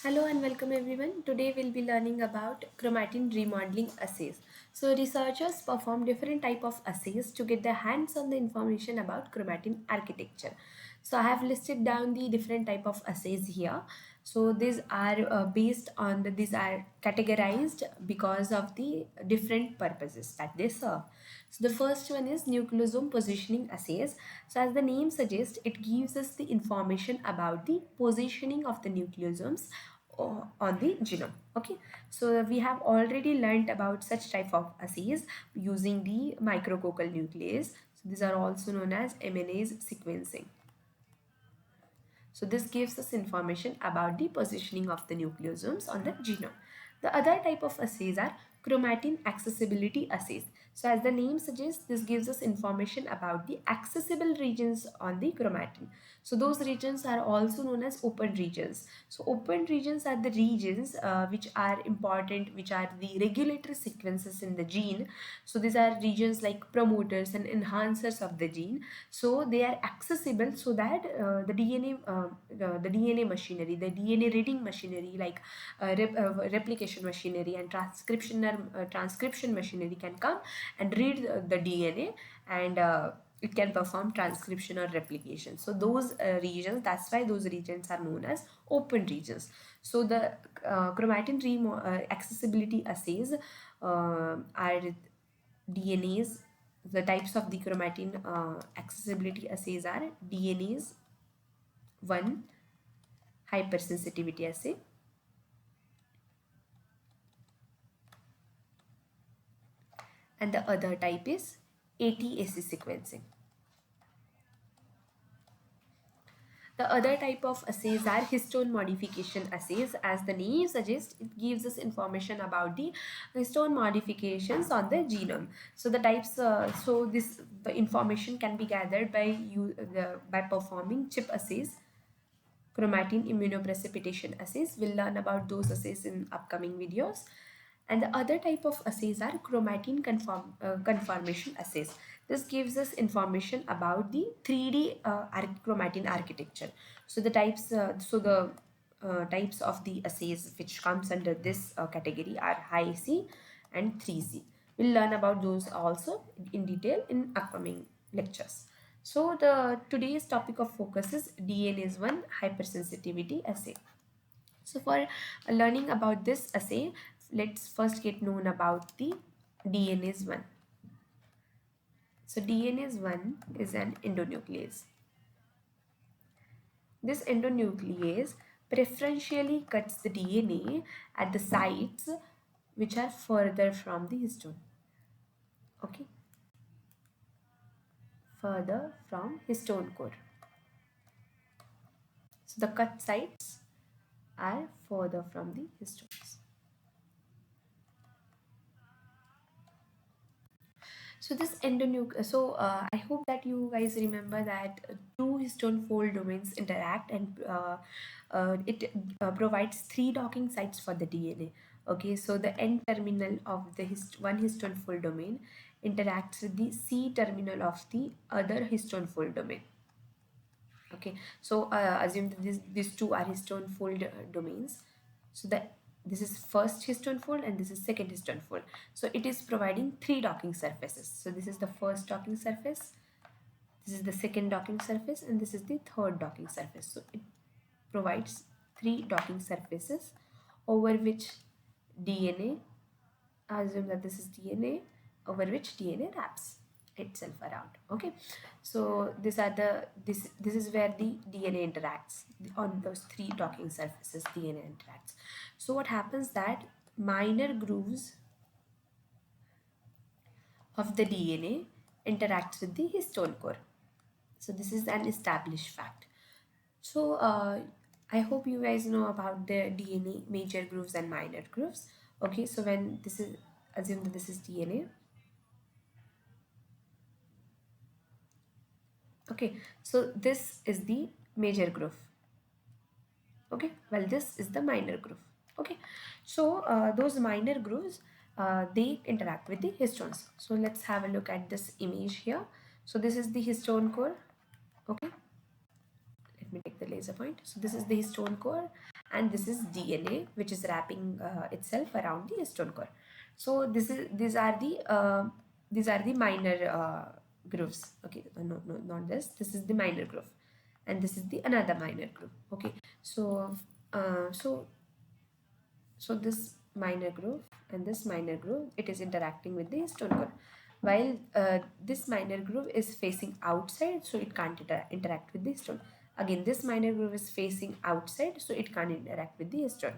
Hello and welcome everyone. Today we'll be learning about chromatin remodeling assays. So researchers perform different type of assays to get their hands on the information about chromatin architecture. So I have listed down the different type of assays here. So these are based on these are categorized because of the different purposes that they serve. So the first one is nucleosome positioning assays. So as the name suggests, it gives us the information about the positioning of the nucleosomes on the genome. Okay, so we have already learned about such type of assays using the micrococcal nuclease. So these are also known as MNase sequencing. So this gives us information about the positioning of the nucleosomes on the genome. The other type of assays are chromatin accessibility assays. So as the name suggests, this gives us information about the accessible regions on the chromatin. So those regions are also known as open regions. So open regions are the regions which are important, which are the regulatory sequences in the gene. So these are regions like promoters and enhancers of the gene. So they are accessible so that the DNA machinery, the DNA reading machinery like replication machinery and transcription machinery can come and read the DNA and it can perform transcription or replication. So those regions, that's why those regions are known as open regions. So the chromatin accessibility assays are DNase. The types of the chromatin accessibility assays are DNase I hypersensitivity assay, and the other type is ATAC sequencing. The other type of assays are histone modification assays. As the name suggests, it gives us information about the histone modifications on the genome. So the types, the information can be gathered by performing chip assays, chromatin immunoprecipitation assays. We'll learn about those assays in upcoming videos. And the other type of assays are chromatin conformation assays. This gives us information about the 3D chromatin architecture. So the types of the assays which comes under this category are high C and 3C. We'll learn about those also in detail in upcoming lectures. So the today's topic of focus is DNase I hypersensitivity assay. So for learning about this assay, let's first get known about the DNase I. So DNase I is an endonuclease. This endonuclease preferentially cuts the DNA at the sites which are further from the histone. Okay, further from histone core. So the cut sites are further from the histones. So this I hope that you guys remember that two histone fold domains interact and it provides three docking sites for the DNA. Okay, so the N terminal of the one histone fold domain interacts with the C terminal of the other histone fold domain. Okay, so assume that these two are histone fold domains. So that this is first histone fold and this is second histone fold. So it is providing three docking surfaces. So this is the first docking surface, this is the second docking surface, and this is the third docking surface. So it provides three docking surfaces over which DNA, assume that this is DNA, over which DNA wraps itself around. Okay, so this is where the DNA interacts on those three docking surfaces. DNA interacts. So what happens that minor grooves of the DNA interacts with the histone core. So this is an established fact. So I hope you guys know about the DNA major grooves and minor grooves. Okay, so when this is, assume that this is DNA. Okay, so this is the major groove. Okay, well, this is the minor groove. Okay, so those minor grooves, they interact with the histones. So let's have a look at this image here. So this is the histone core. Okay, let me take the laser point. So this is the histone core and this is DNA, which is wrapping itself around the histone core. So these are the minor grooves. Okay, no, not this. This is the minor groove, and this is the another minor groove. Okay, so uh, so so this minor groove and this minor groove, it is interacting with the histone core, while this minor groove is facing outside, so it can't interact with the histone. Again, this minor groove is facing outside, so it can't interact with the histone.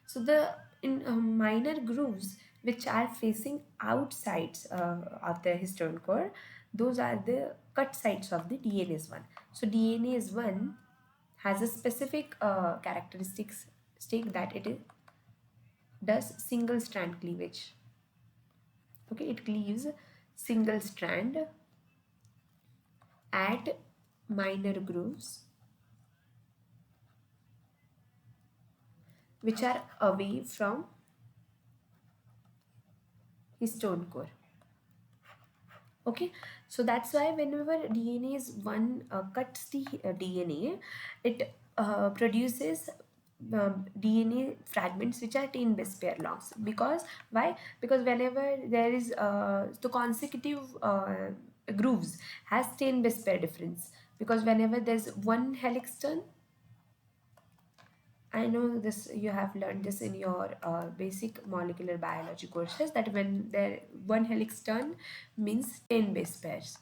So the in minor grooves which are facing outsides of the histone core, those are the cut sites of the DNase I. So DNase I has a specific characteristics state that it is does single strand cleavage. Okay, it cleaves single strand at minor grooves which are away from histone core. Okay, so that's why whenever DNase one cuts the DNA, it produces DNA fragments which are 10 base pair long. Because why? Because whenever there is the consecutive grooves has 10 base pair difference. Because whenever there's one helix turn, I know this, you have learned this in your basic molecular biology courses, that when there one helix turn means 10 base pairs.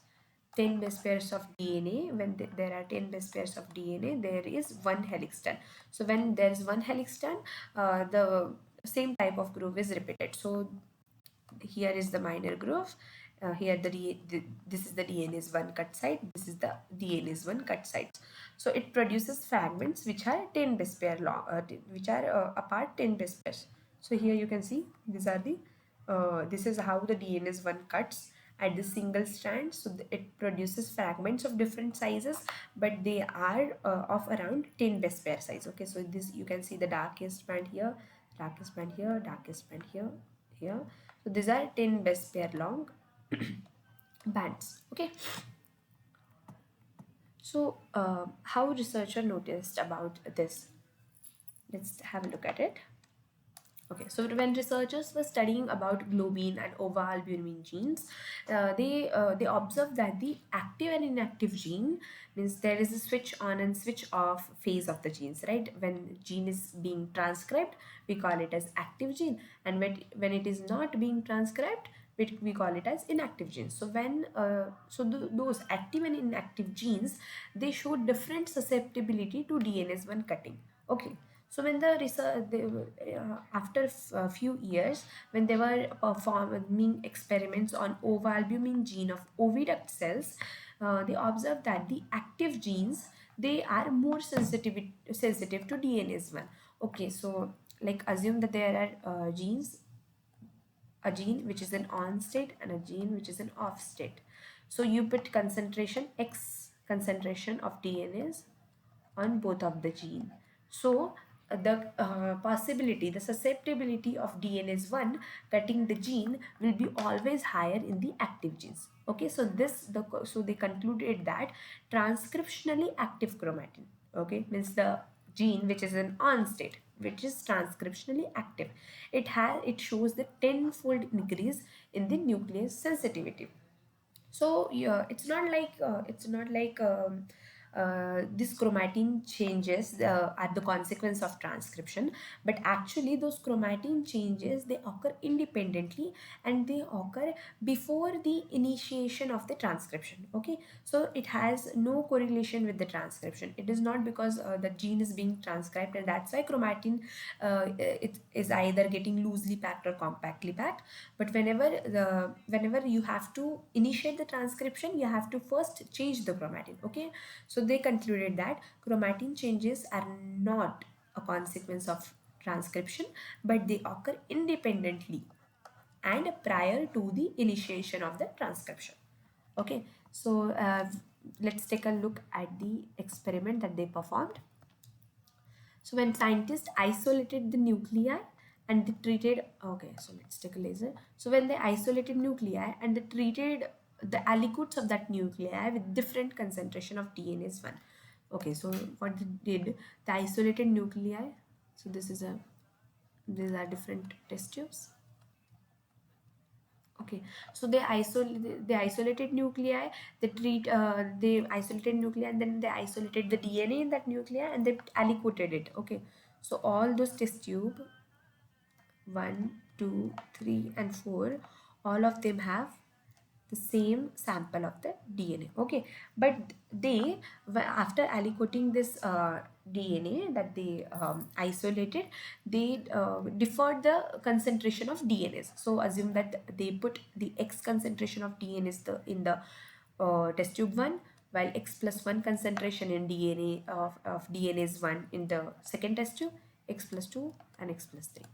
10 base pairs of DNA, when there are 10 base pairs of DNA, there is one helix turn. So when there is one helix turn, the same type of groove is repeated. So here is the minor groove, here this is the DNase I cut site, this is the DNase I cut site. So it produces fragments which are 10 base pair long, which are apart 10 base pairs. So here you can see these are the this is how the DNase I cuts at the single strand. So it produces fragments of different sizes, but they are of around 10 base pair size. Okay, so this you can see the darkest band here, darkest band here, darkest band here, here. So these are 10 base pair long bands. Okay, so how researcher noticed about this? Let's have a look at it. Okay, so when researchers were studying about globin and ovalbumin genes, they observed that the active and inactive gene means there is a switch on and switch off phase of the genes, right? When gene is being transcribed, we call it as active gene, and when it is not being transcribed, we call it as inactive genes. So when those active and inactive genes, they show different susceptibility to DNase I cutting. Okay, so when the research, after a few years, when they were performing experiments on ovalbumin gene of oviduct cells, they observed that the active genes, they are more sensitive to DNase I. Okay, so like assume that there are genes, a gene which is an on state and a gene which is an off state. So you put concentration X concentration of DNase on both of the gene. So the possibility, the susceptibility of DNase I cutting the gene will be always higher in the active genes. Okay, so so they concluded that transcriptionally active chromatin, okay, means the gene which is an on state, which is transcriptionally active, it shows the tenfold increase in the nucleus sensitivity. So yeah, it's not like this chromatin changes are the consequence of transcription, but actually those chromatin changes, they occur independently and they occur before the initiation of the transcription. Okay, so it has no correlation with the transcription. It is not because the gene is being transcribed and that's why chromatin it is either getting loosely packed or compactly packed. But whenever you have to initiate the transcription, you have to first change the chromatin. Okay, so they concluded that chromatin changes are not a consequence of transcription, but they occur independently and prior to the initiation of the transcription. Okay, so let's take a look at the experiment that they performed. So when scientists isolated the nuclei and they treated, okay, so let's take a laser. So when they isolated nuclei and they treated the aliquots of that nuclei with different concentration of DNase I. Okay, so what they did, the isolated nuclei So these are different test tubes. Okay, so they isolated nuclei. They isolated nuclei, and then they isolated the DNA in that nuclei, and they aliquoted it. Okay, so all those test tube 1, 2, 3, and 4, all of them have the same sample of the DNA. Okay, but after aliquoting this DNA that they isolated, they deferred the concentration of DNase. So assume that they put the X concentration of DNase in the test tube 1, while X plus 1 concentration in DNA of DNase 1 in the second test tube, X plus 2 and X plus 3.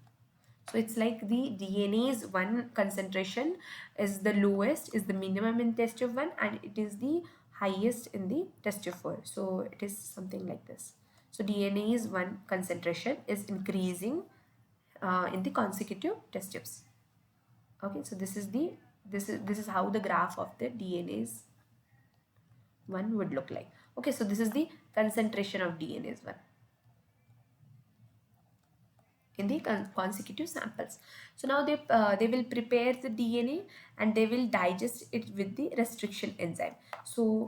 So it's like the DNase 1 concentration is the lowest, is the minimum in test tube 1, and it is the highest in the test tube 4. So it is something like this. So DNase 1 concentration is increasing in the consecutive test tubes. Okay, so this is how the graph of the DNase 1 would look like. Okay, so this is the concentration of DNase 1 in the consecutive samples. So now they will prepare the DNA and they will digest it with the restriction enzyme. So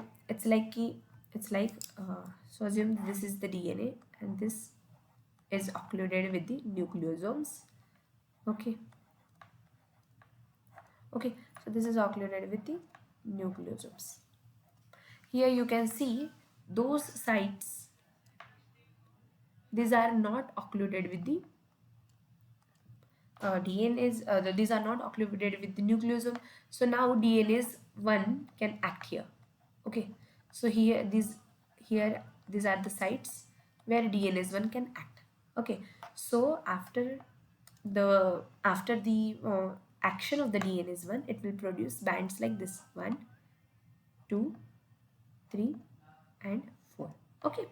so assume this is the DNA and this is occluded with the nucleosomes. Okay, so this is occluded with the nucleosomes. Here you can see those sites, these are not occluded with the these are not occluded with the nucleosome. So now DNase 1 can act here. Okay, so these are the sites where DNase 1 can act. Okay, so after the action of the DNase 1, it will produce bands like this: 1, 2, 3, and 4. Okay,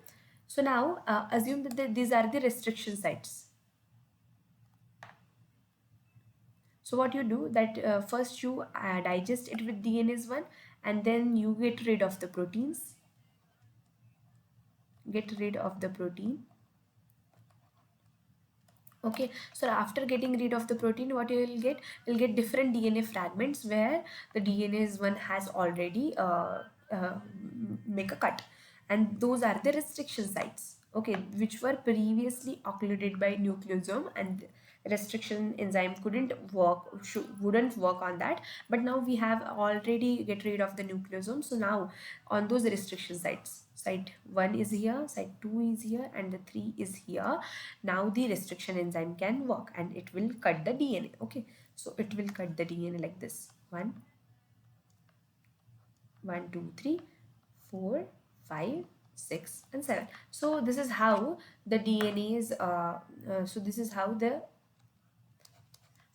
so now assume that these are the restriction sites. So what you do that first you digest it with DNase 1, and then you get rid of the proteins. Get rid of the protein. Okay, so after getting rid of the protein, what you will get? You'll get different DNA fragments where the DNase 1 has already make a cut, and those are the restriction sites. Okay, which were previously occluded by nucleosome, and restriction enzyme wouldn't work on that, but now we have already get rid of the nucleosome. So now on those restriction sites, site 1 is here, site 2 is here, and the 3 is here. Now the restriction enzyme can work and it will cut the DNA. Okay, so it will cut the DNA like this: 1, 1, 2, 3, 4, 5, 6, and 7. So this is how the DNA is so this is how the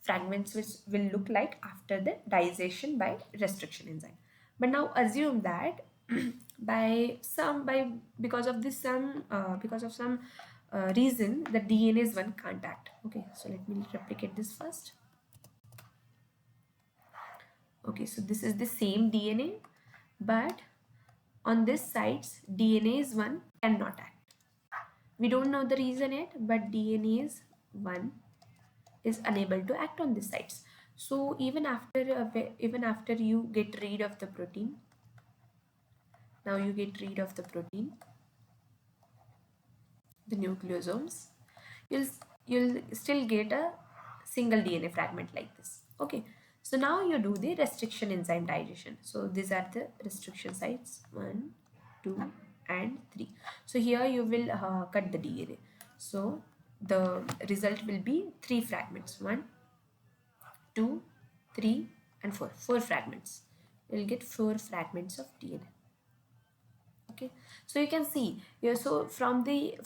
fragments which will look like after the digestion by restriction enzyme. But now assume that because of some reason the DNase 1 can't act. Okay, so let me replicate this first. Okay, so this is the same DNA, but on this sites DNase 1 cannot act. We don't know the reason yet, but DNase 1 is unable to act on these sites. So even after you get rid of the protein, now you get rid of the protein, the nucleosomes, you'll still get a single DNA fragment like this. Okay, so now you do the restriction enzyme digestion. So these are the restriction sites 1, 2, and 3. So here you will cut the DNA. So the result will be 3 fragments: 1, 2, 3, and 4. 4 fragments. You'll get 4 fragments of DNA. Okay, so you can see here. So from the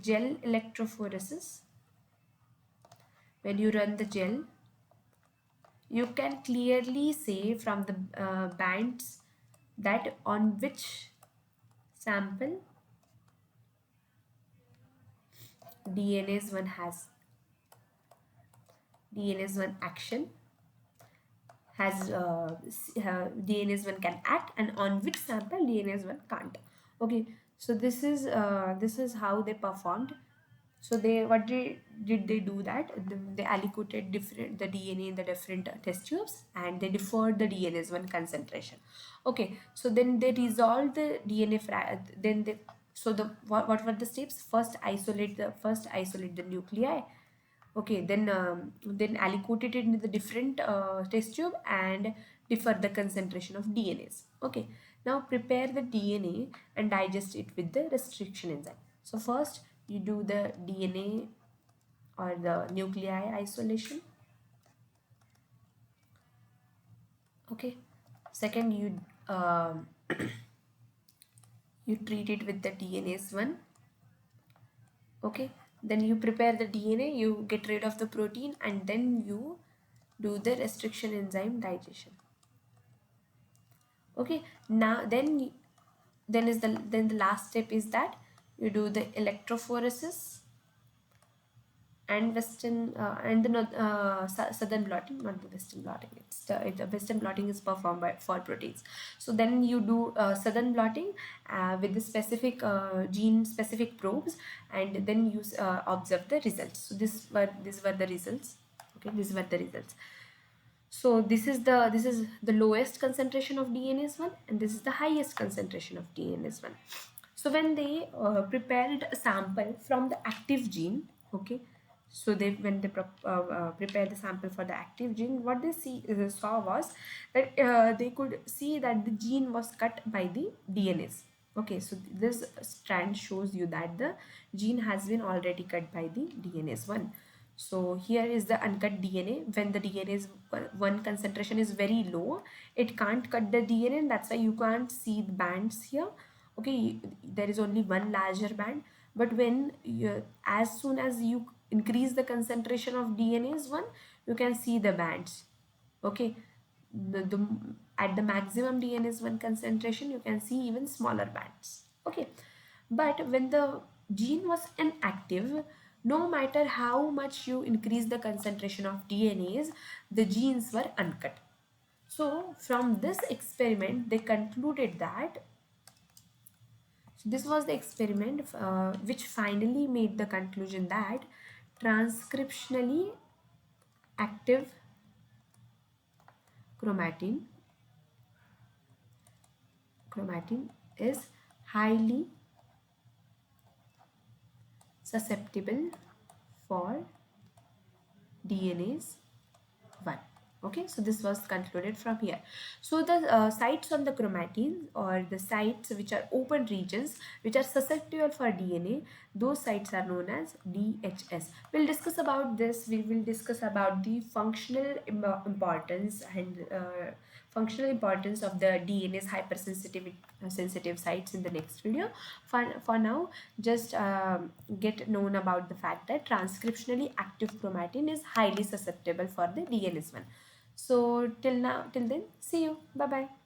gel electrophoresis, when you run the gel, you can clearly say from the bands that on which sample DNase 1 has DNase 1 action, has DNase 1 can act, and on which sample DNase 1 can't. Okay, So this is how they performed. So did they do that? They allocated different the DNA in the different test tubes, and they deferred the DNase I concentration. Okay, so then they resolved the then they, so the what were the steps? First isolate the nuclei. Okay, then aliquot it into the different test tube and differ the concentration of DNase. Okay, now prepare the DNA and digest it with the restriction enzyme. So first you do the DNA or the nuclei isolation. Okay, second you treat it with the DNase I. Okay, then you prepare the DNA, you get rid of the protein, and then you do the restriction enzyme digestion. Okay, now then the last step is that you do the electrophoresis and southern blotting, not the western blotting. The western blotting is performed by for proteins. So then you do southern blotting with the specific gene specific probes, and then you observe the results. So these were the results. Okay, these were the results. So this is the lowest concentration of DNase I, and this is the highest concentration of DNase I. So when they prepared a sample from the active gene, okay, so they when they prepared the sample for the active gene, what they saw was that they could see that the gene was cut by the DNase. Okay, so this strand shows you that the gene has been already cut by the DNase I. So here is the uncut DNA. When the DNA is one concentration is very low, it can't cut the DNA, and that's why you can't see the bands here. Okay, there is only one larger band. But as soon as you increase the concentration of DNase I, you can see the bands. Okay, the at the maximum DNase I concentration, you can see even smaller bands. Okay, but when the gene was inactive, no matter how much you increase the concentration of DNase, the genes were uncut. So from this experiment, they concluded that, so this was the experiment which finally made the conclusion that transcriptionally active chromatin chromatin is highly susceptible for DNase I. Okay, so this was concluded from here. So the sites on the chromatin, or the sites which are open regions which are susceptible for DNA, those sites are known as DHS. We'll discuss about this. We will discuss about the importance and functional importance of the DNase hypersensitive sensitive sites in the next video. For now, just get known about the fact that transcriptionally active chromatin is highly susceptible for the DNase I. So till then, see you. Bye bye.